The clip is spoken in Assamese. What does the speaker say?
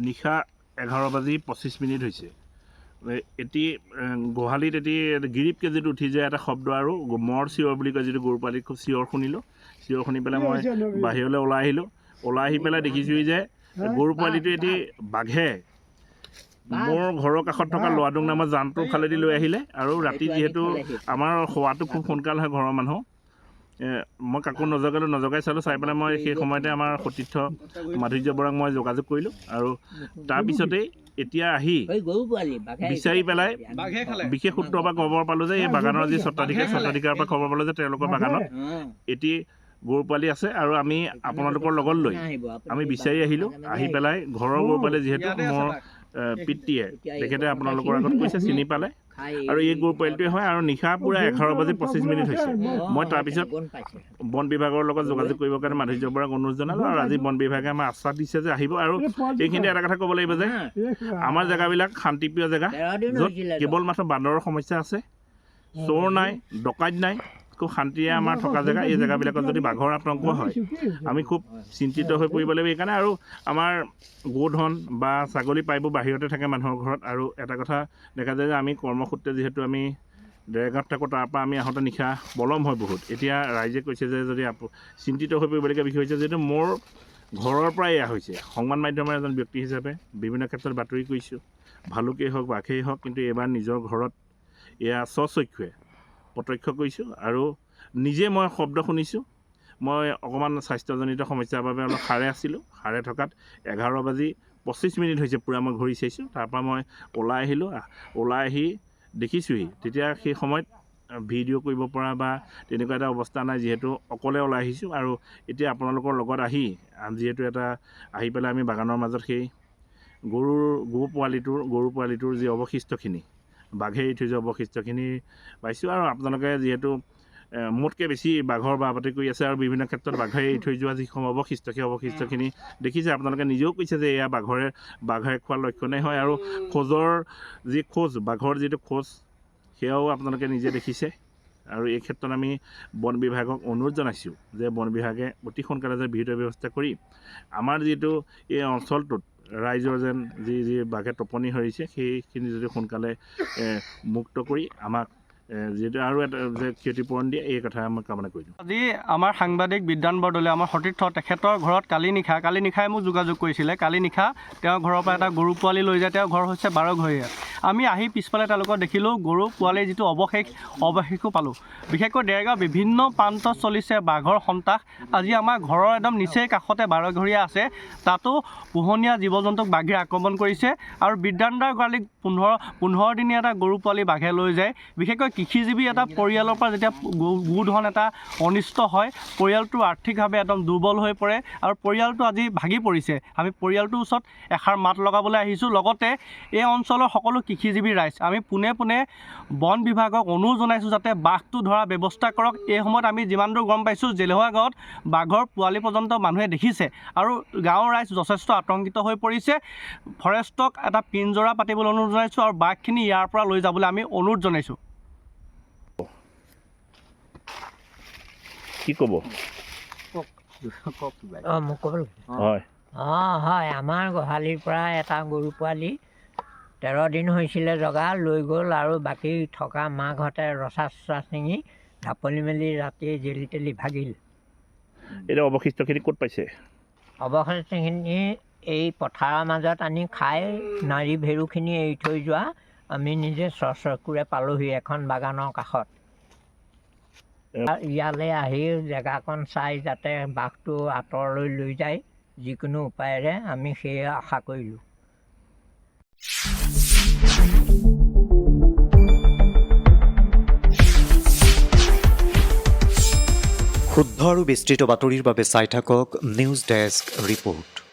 নিশা 11:25 হৈছে এটি গোহালিত এটি গিৰিপ কেজিত উঠি যায় এটা শব্দ আৰু মৰ চিঞৰ বুলি কয় যিটো গৰু পোৱালি খুব চিঞৰ শুনিলোঁ চিঞৰ শুনি পেলাই মই বাহিৰলৈ ওলাই আহিলোঁ ওলাই আহি পেলাই দেখিছোঁ যে গৰু পোৱালিটো এটি বাঘে মোৰ ঘৰৰ কাষত থকা লোৱাডুং নামৰ জানটোৰ ফালেদি লৈ আহিলে আৰু ৰাতি যিহেতু আমাৰ শোৱাটো খুব সোনকাল হয় ঘৰৰ মানুহ মই কাকো নজগাই চালোঁ চাই পেলাই মই সেই সময়তে আমাৰ সতীৰ্থ মাধুৰ্য বৰাক মই যোগাযোগ কৰিলোঁ আৰু তাৰপিছতেই এতিয়া আহি বিচাৰি পেলাই বিশেষ সূত্ৰৰ পৰা খবৰ পালোঁ যে এই বাগানৰ যি স্বত্বাধিকাৰৰ পৰা খবৰ পালোঁ যে তেওঁলোকৰ বাগানত এটি গৰু পোৱালি আছে আৰু আমি আপোনালোকৰ লগত লৈ আমি বিচাৰি আহিলোঁ আহি পেলাই ঘৰৰ গৰু পোৱালি যিহেতু মোৰ পিতৃয়ে তেখেতে আপোনালোকৰ আগত কৈছে চিনি পালে আৰু এই গৰু পোৱালিটোৱে হয় আৰু নিশা পূৰা 11:25 হৈছে মই তাৰপিছত বন বিভাগৰ লগত যোগাযোগ কৰিবৰ কাৰণে মাধুৰ্য বৰাক অনুৰোধ জনালোঁ আৰু আজি বন বিভাগে আমাৰ আশ্বাস দিছে যে আহিব আৰু এইখিনিতে এটা কথা ক'ব লাগিব যে আমাৰ জেগাবিলাক শান্তিপ্ৰিয় জেগা য'ত কেৱল মাত্ৰ বান্দৰৰ সমস্যা আছে চোৰ নাই ডকাইত নাই খুব শান্তিৰে আমাৰ থকা জেগা এই জেগাবিলাকত যদি বাঘৰ আতংক হয় আমি খুব চিন্তিত হৈ পৰিব লাগিব এইকাৰণে আৰু আমাৰ গোধন বা ছাগলী প্ৰায়বোৰ বাহিৰতে থাকে মানুহৰ ঘৰত আৰু এটা কথা দেখা যায় যে আমি কৰ্মসূত্ৰে যিহেতু আমি ডেৰগাঁৱত থাকোঁ তাৰপৰা আমি আহোঁতে নিশা পলম হয় বহুত এতিয়া ৰাইজে কৈছে যে যদি চিন্তিত হৈ পৰিবলগীয়া বিষয় হৈছে যিহেতু মোৰ ঘৰৰ পৰাই এয়া হৈছে সংবাদ মাধ্যমৰ এজন ব্যক্তি হিচাপে বিভিন্ন ক্ষেত্ৰত বাতৰি কৰিছোঁ ভালুকেই হওক বাঘেই হওক কিন্তু এইবাৰ নিজৰ ঘৰত এয়া স্বচক্ষুৱে প্ৰত্যক্ষ কৰিছোঁ আৰু নিজে মই শব্দ শুনিছোঁ মই অকণমান স্বাস্থ্যজনিত সমস্যাৰ বাবে অলপ সাৰে আছিলোঁ সাৰে থকাত 11:25 হৈছে পূৰা মই ঘূৰি চাইছোঁ তাৰপৰা মই ওলাই আহিলোঁ ওলাই আহি দেখিছোঁহি তেতিয়া সেই সময়ত ভিডিঅ' কৰিব পৰা বা তেনেকুৱা এটা অৱস্থা নাই যিহেতু অকলে ওলাই আহিছোঁ আৰু এতিয়া আপোনালোকৰ লগত আহি যিহেতু আহি পেলাই আমি বাগানৰ মাজত সেই গৰু পোৱালিটোৰ যি অৱশিষ্টখিনি বাঘে এৰি থৈ যোৱা অৱশিষ্টখিনি পাইছোঁ আৰু আপোনালোকে যিহেতু মোতকৈ বেছি বাঘৰ বাবতি কৰি আছে আৰু বিভিন্ন ক্ষেত্ৰত বাঘে এৰি থৈ যোৱা যিসমূহ অৱশিষ্ট সেই অৱশিষ্টখিনি দেখিছে আপোনালোকে নিজেও কৈছে যে এয়া বাঘে খোৱাৰ লক্ষণেই হয় আৰু বাঘৰ যিটো খোজ সেয়াও আপোনালোকে নিজে দেখিছে আৰু এই ক্ষেত্ৰত আমি বন বিভাগক অনুৰোধ জনাইছোঁ যে বন বিভাগে অতি সোনকালে যে বিহিত ব্যৱস্থা কৰি আমাৰ যিটো এই অঞ্চলটোত ৰাইজৰ যেন যি বাঘে টোপনি হৰিছে সেইখিনি যদি সোনকালে মুক্ত কৰি আমাক যিহেতু আৰু এটা যে ক্ষতিপূৰণ দিয়ে এই কথা মই কামনা কৰিলোঁ আজি আমাৰ সাংবাদিক বিদ্যান বৰদলৈ আমাৰ সতীৰ্থ তেখেতৰ ঘৰত কালি নিশাই মোক যোগাযোগ কৰিছিলে কালি নিশা তেওঁৰ ঘৰৰ পৰা এটা গৰু পোৱালি লৈ যায় তেওঁৰ ঘৰ হৈছে 12 ঘৰীয়া আমি আহি পিছফালে তেওঁলোকক দেখিলোঁ গৰু পোৱালিৰ যিটো অৱশেষো পালোঁ বিশেষকৈ ডেৰগাঁও বিভিন্ন প্ৰান্তত চলিছে বাঘৰ সন্ত্ৰাস আজি আমাৰ ঘৰৰ একদম নিচেই কাষতে 12 ঘৰীয়া আছে তাতো পোহনীয়া জীৱ জন্তুক বাঘে আক্ৰমণ কৰিছে আৰু বিদ্যানদাৰ গৰাকীক 15 দিনীয়া এটা গৰু পোৱালি বাঘে লৈ যায় বিশেষকৈ কৃষিজীৱী এটা পৰিয়ালৰ পৰা যেতিয়া গোধন এটা অনিষ্ট হয় পৰিয়ালটো আৰ্থিকভাৱে একদম দুৰ্বল হৈ পৰে আৰু পৰিয়ালটো আজি ভাগি পৰিছে আমি পৰিয়ালটোৰ ওচৰত এষাৰ মাত লগাবলৈ আহিছোঁ লগতে এই অঞ্চলৰ সকলো কৃষিজীৱী ৰাইজ আমি পোনে বন বিভাগক অনুৰোধ জনাইছোঁ যাতে বাঘটো ধৰাৰ ব্যৱস্থা কৰক এই সময়ত আমি যিমান দূৰ গম পাইছোঁ জেলেহুৱা গাঁৱত বাঘৰ পোৱালি পৰ্যন্ত মানুহে দেখিছে আৰু গাঁৱৰ ৰাইজ যথেষ্ট আতংকিত হৈ পৰিছে ফৰেষ্টক এটা পিঞ্জৰা পাতিবলৈ অনুৰোধ জনাইছোঁ আৰু বাঘখিনি ইয়াৰ পৰা লৈ যাবলৈ আমি অনুৰোধ জনাইছোঁ কি ক'ব হয় আমাৰ গোহালিৰ পৰা এটা গৰু পোৱালি 13 দিন হৈছিলে জগা লৈ গ'ল আৰু বাকী থকা মাকহঁতে ৰচা ছিঙি ঢাপলি মেলি ৰাতি জেলি তেলি ভাগিল এতিয়া অৱশিষ্টখিনি ক'ত পাইছে অৱশিষ্টখিনি এই পথাৰৰ মাজত আনি খাই নাৰী ভেৰুখিনি এৰি থৈ যোৱা আমি নিজে চকুৰে পালোহি এখন বাগানৰ কাষত ইয়ালৈ আহি জেগাকণ চাই যাতে বাঘটো আঁতৰলৈ লৈ যায় যিকোনো উপায়েৰে আমি সেয়ে আশা কৰিলোঁ শুদ্ধ আৰু বিস্তৃত বাতৰিৰ বাবে চাই থাকক নিউজ ডেস্ক ৰিপৰ্ট।